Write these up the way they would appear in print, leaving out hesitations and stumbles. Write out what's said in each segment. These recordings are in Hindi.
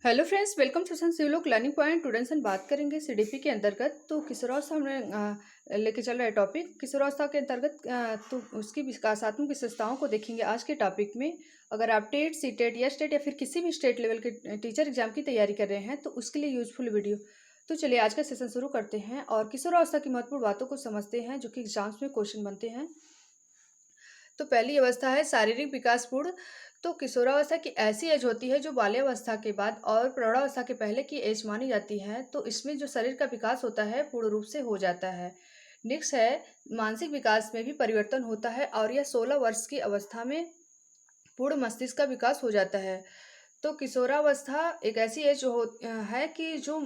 Hello friends, welcome to sun Sivlok learning point. Students हम बात करेंगे सीडीपी के अंतर्गत। तो किशोरावस्था हमने लेके चल रहा है टॉपिक किशोरावस्था के अंतर्गत। तो उसकी विकासात्मक विशेषताओं को देखेंगे आज के टॉपिक में। अगर आप टेट, सीटेट या स्टेट या फिर किसी भी स्टेट लेवल के टीचर एग्जाम की तैयारी कर रहे हैं तो उसके लिए यूजफुल वीडियो। तो चलिए आज का सेशन शुरू करते हैं और किशोरावस्था की महत्वपूर्ण बातों को समझते हैं जो कि एग्जाम्स में क्वेश्चन बनते हैं। तो पहली अवस्था है शारीरिक विकास पूर्ण। तो किशोरावस्था की ऐसी एज होती है जो बाल्यावस्था के बाद और प्रौढ़ावस्था के पहले की एज मानी जाती है। तो इसमें जो शरीर का विकास होता है पूर्ण रूप से हो जाता है। नेक्स्ट है मानसिक विकास में भी परिवर्तन होता है और यह 16 वर्ष की अवस्था में पूर्ण मस्तिष्क का विकास हो जाता है। तो किशोरावस्था एक ऐसी एज है कि जो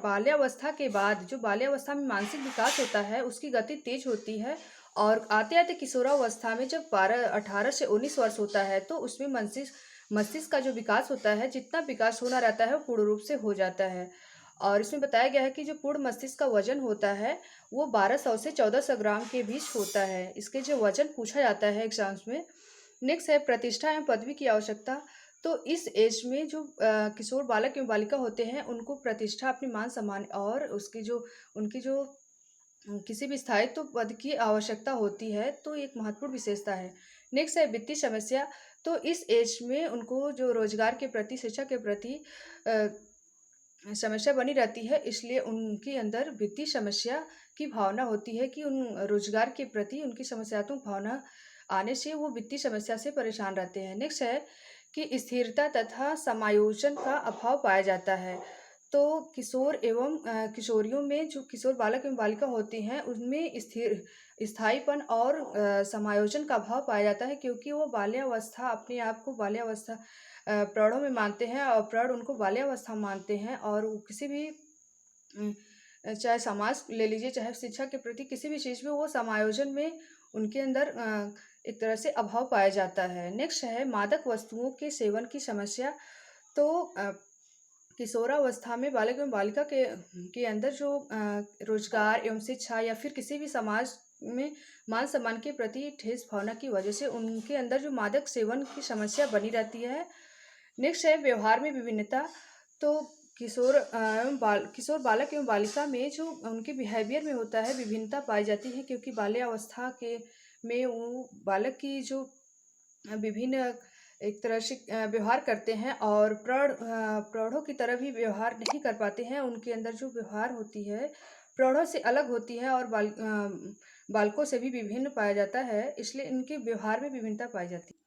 बाल्यावस्था के बाद जो बाल्यावस्था में मानसिक विकास होता है उसकी गति तेज होती है। और आते आते किशोरावस्था में जब 18 से 19 वर्ष होता है तो उसमें मस्तिष्क मस्तिष्क का जो विकास होता है, जितना विकास होना रहता है वो पूर्ण रूप से हो जाता है। और इसमें बताया गया है कि जो पूर्ण मस्तिष्क का वजन होता है वो 1200 से 1400 ग्राम के बीच होता है। इसके जो वजन पूछा जाता है एग्जाम्स में। नेक्स्ट है प्रतिष्ठा एवं पदवी की आवश्यकता। तो इस एज में जो किशोर बालक एवं बालिका होते हैं उनको प्रतिष्ठा, अपने मान सम्मान और उसकी जो उनकी जो किसी भी स्थायित्व पद की आवश्यकता होती है। तो एक महत्वपूर्ण विशेषता है। नेक्स्ट है वित्तीय समस्या। तो इस एज में उनको जो रोजगार के प्रति, शिक्षा के प्रति अ, समस्या बनी रहती है, इसलिए उनके अंदर वित्तीय समस्या की भावना होती है कि उन रोजगार के प्रति उनकी समस्यात्मक भावना आने से वो वित्तीय समस्या से परेशान रहते हैं। नेक्स्ट है कि स्थिरता तथा समायोजन का अभाव पाया जाता है। तो किशोर एवं किशोरियों में जो किशोर बालक एवं बालिका होती हैं उनमें स्थिर स्थायीपन और समायोजन का अभाव पाया जाता है, क्योंकि वो बाल्यावस्था, अपने आप को बाल्यावस्था प्रौढ़ों में मानते हैं और प्रौढ़ उनको बाल्यावस्था मानते हैं। और वो किसी भी उम, चाहे समाज ले लीजिए, चाहे शिक्षा के प्रति किसी भी चीज़ में वो समायोजन में उनके अंदर एक तरह से अभाव पाया जाता है। नेक्स्ट है मादक वस्तुओं के सेवन की समस्या। तो किशोरावस्था में बालक एवं बालिका के अंदर जो रोजगार एवं शिक्षा या फिर किसी भी समाज में मान सम्मान के प्रति ठेस भावना की वजह से उनके अंदर जो मादक सेवन की समस्या बनी रहती है। नेक्स्ट है व्यवहार में विभिन्नता। तो किशोर बालक एवं बालिका में जो उनके बिहेवियर में होता है विभिन्नता पाई जाती है, क्योंकि बाल्यावस्था के में वो बालक की जो विभिन्न एक तरह से व्यवहार करते हैं और प्रौढ़ों की तरह भी व्यवहार नहीं कर पाते हैं। उनके अंदर जो व्यवहार होती है प्रौढ़ों से अलग होती है और बालकों से भी विभिन्न पाया जाता है, इसलिए इनके व्यवहार में विभिन्नता पाई जाती है।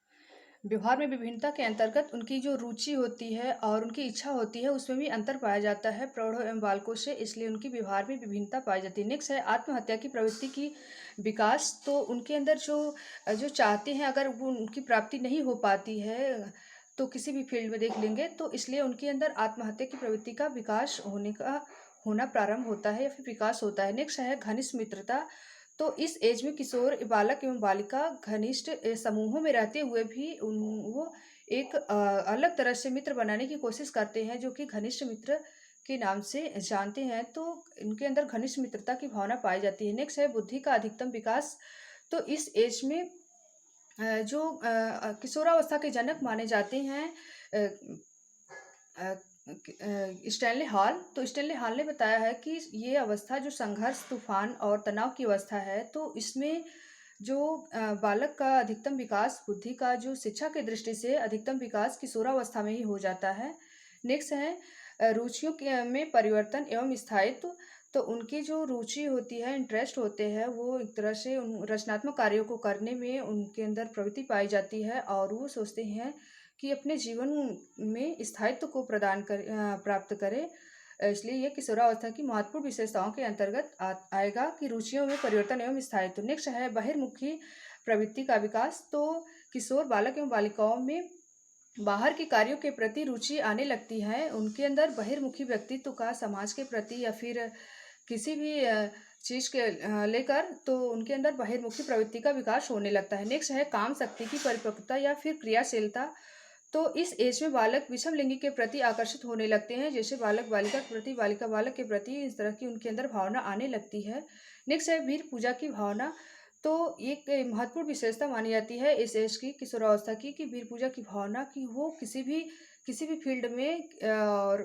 व्यवहार में विभिन्नता के अंतर्गत उनकी जो रुचि होती है और उनकी इच्छा होती है उसमें भी अंतर पाया जाता है प्रौढ़ एवं बालकों से, इसलिए उनकी व्यवहार में विभिन्नता पाई जाती है। नेक्स्ट है आत्महत्या की प्रवृत्ति की विकास। तो उनके अंदर जो जो चाहते हैं, अगर वो उनकी प्राप्ति नहीं हो पाती है तो किसी भी फील्ड में देख लेंगे, तो इसलिए उनके अंदर आत्महत्या की प्रवृत्ति का विकास होना प्रारंभ होता है या फिर विकास होता है। नेक्स्ट है घनिष्ठ मित्रता। तो इस एज में किशोर बालक एवं बालिका घनिष्ठ समूहों में रहते हुए भी वो एक अलग तरह से मित्र बनाने की कोशिश करते हैं, जो कि घनिष्ठ मित्र के नाम से जानते हैं। तो इनके अंदर घनिष्ठ मित्रता की भावना पाई जाती है। नेक्स्ट है बुद्धि का अधिकतम विकास। तो इस एज में जो किशोरावस्था के जनक माने जाते हैं स्टैनली हॉल। तो स्टैनली हॉल ने बताया है कि ये अवस्था जो संघर्ष, तूफान और तनाव की अवस्था है, तो इसमें जो बालक का अधिकतम विकास, बुद्धि का जो शिक्षा की दृष्टि से अधिकतम विकास किशोरावस्था में ही हो जाता है। नेक्स्ट है रुचियों के में परिवर्तन एवं स्थायित्व। तो उनकी जो रुचि होती है, इंटरेस्ट होते हैं, वो एक तरह से उन रचनात्मक कार्यों को करने में उनके अंदर प्रवृत्ति पाई जाती है और वो सोचते हैं कि अपने जीवन में स्थायित्व को प्राप्त करें। इसलिए ये किशोरावस्था की महत्वपूर्ण विशेषताओं के अंतर्गत आएगा कि रुचियों में परिवर्तन एवं स्थायित्व। नेक्स्ट है बहिर्मुखी प्रवृत्ति का विकास। तो किशोर बालक एवं बालिकाओं में बाहर के कार्यों के प्रति रुचि आने लगती है। उनके अंदर बहिर्मुखी व्यक्तित्व का, समाज के प्रति या फिर किसी भी चीज़ के लेकर, तो उनके अंदर बहिर्मुखी प्रवृत्ति का विकास होने लगता है। नेक्स्ट है काम शक्ति की परिपक्वता या फिर क्रियाशीलता। तो इस एज में बालक विषम लिंगी के प्रति आकर्षित होने लगते हैं, जैसे बालक बालिका के प्रति, बालिका बालक के प्रति, इस तरह की उनके अंदर भावना आने लगती है। नेक्स्ट है वीर पूजा की भावना। तो एक महत्वपूर्ण विशेषता मानी जाती है इस एज की, किशोरावस्था की, कि वीर पूजा की भावना, कि वो किसी भी किसी भी फील्ड में और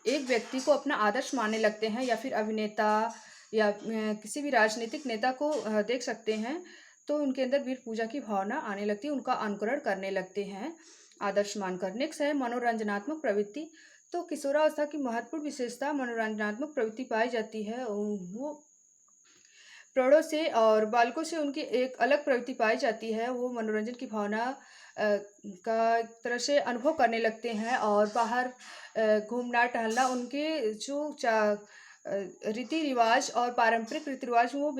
एक व्यक्ति को अपना आदर्श मानने लगते हैं, या फिर अभिनेता या किसी भी राजनीतिक नेता को देख सकते हैं, तो उनके अंदर वीर पूजा की भावना आने लगती है, उनका अनुकरण करने लगते हैं आदर्श मानकर। नेक्स्ट है मनोरंजनात्मक प्रवृत्ति। तो किशोरावस्था की महत्वपूर्ण विशेषता मनोरंजनात्मक प्रवृत्ति पाई जाती है। वो प्रौढ़ों से और बालकों से उनकी एक अलग प्रवृत्ति पाई जाती है। वो मनोरंजन की भावना का एक तरह से अनुभव करने लगते हैं, और बाहर घूमना टहलना, उनके जो रीति रिवाज और पारंपरिक रीति रिवाज वो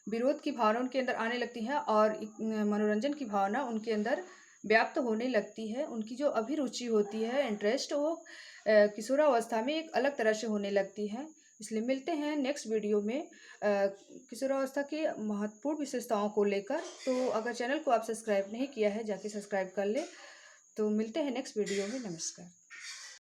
विरोध की भावना उनके अंदर आने लगती है, और मनोरंजन की भावना उनके अंदर व्याप्त होने लगती है। उनकी जो अभिरुचि होती है, इंटरेस्ट, वो किशोरावस्था में एक अलग तरह से होने लगती है। इसलिए मिलते हैं नेक्स्ट वीडियो में किशोरावस्था की महत्वपूर्ण विशेषताओं को लेकर। तो अगर चैनल को आप सब्सक्राइब नहीं किया है, जाके सब्सक्राइब कर ले। तो मिलते हैं नेक्स्ट वीडियो में। नमस्कार।